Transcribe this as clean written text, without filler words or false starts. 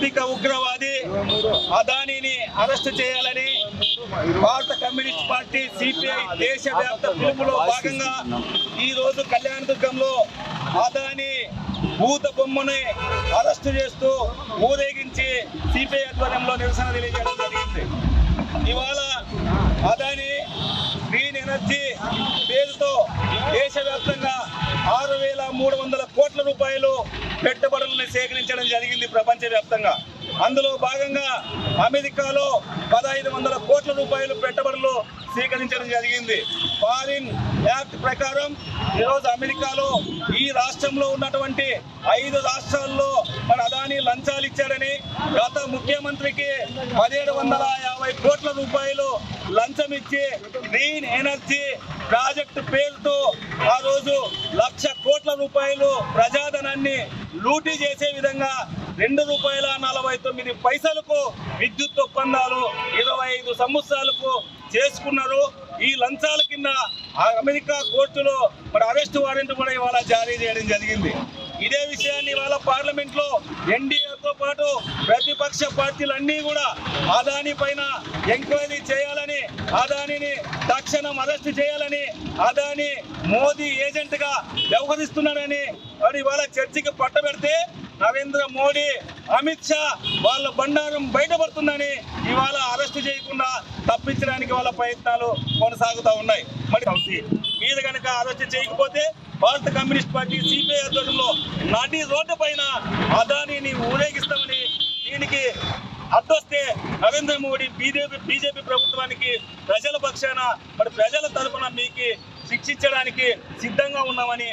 ఆర్థిక ఉగ్రవాది అదానీని అరెస్టు చేయాలని భారత కమ్యూనిస్ట్ పార్టీ సిపిఐ దేశవ్యాప్త పిలుపులో భాగంగా ఈ రోజు కళ్యాణదుర్గంలో అదానీ భూత బొమ్మని అరెస్టు చేస్తూ ఊరేగించి సిపిఐ ఆధ్వర్యంలో నిరసన తెలియజేయడం జరిగింది. ఇవాళ అదానీ గ్రీన్ ఎనర్జీ పేరుతో దేశవ్యాప్తంగా 6,300 కోట్ల రూపాయలు పెట్టుబడులను సేకరించడం జరిగింది ప్రపంచవ్యాప్తంగా. అందులో భాగంగా అమెరికాలో 1,500 కోట్ల రూపాయలు పెట్టుబడులు స్వీకరించడం జరిగింది. ఫారిన్ యాక్ట్ ప్రకారం ఈరోజు అమెరికాలో ఈ రాష్ట్రంలో ఉన్నటువంటి 5 రాష్ట్రాల్లో మన అదానీ లంచాలు ఇచ్చారని, గత ముఖ్యమంత్రికి 1,750 కోట్ల రూపాయలు లంచం ఇచ్చి గ్రీన్ ఎనర్జీ ప్రాజెక్టు పేరుతో ఆ రోజు 1,00,000 కోట్ల రూపాయలు ప్రజాధనాన్ని లూటీ చేసే విధంగా ₹2.49 విద్యుత్ ఒప్పందాలు 25 సంవత్సరాలకు చేసుకున్నారు. ఈ లంచాల కింద అమెరికా కోర్టులో మరి అరెస్ట్ వారెంట్ కూడా ఇవాళ జారీ చేయడం జరిగింది. ఇదే విషయాన్ని ఇవాళ పార్లమెంట్లో ఎన్డీఏతో పాటు ప్రతిపక్ష పార్టీలన్నీ కూడా అదానీ పైన ఎంక్వైరీ చేయాలని, అదానీని తక్షణం అరెస్ట్ చేయాలని, అదానీ మోదీ ఏజెంట్గా వ్యవహరిస్తున్నారని మరి ఇవాళ చర్చకి పట్టబెడితే నరేంద్ర మోడీ, అమిత్ షా వాళ్ళ బండారం బయటపడుతుందని ఇవాళ అరెస్టు చేయకుండా తప్పించడానికి వాళ్ళ ప్రయత్నాలు కొనసాగుతూ ఉన్నాయి. మరి మీద కనుక అరెస్టు చేయకపోతే భారత కమ్యూనిస్ట్ పార్టీ సిపిఐ ఆధ్వర్యంలో నడి రోడ్డు పైన అదానీని ఊరేగిస్తామని, దీనికి అడ్డొస్తే నరేంద్ర మోడీ బీజేపీ ప్రభుత్వానికి ప్రజల పక్షాన మరి ప్రజల తరపున మీకు శిక్షించడానికి సిద్ధంగా ఉన్నామని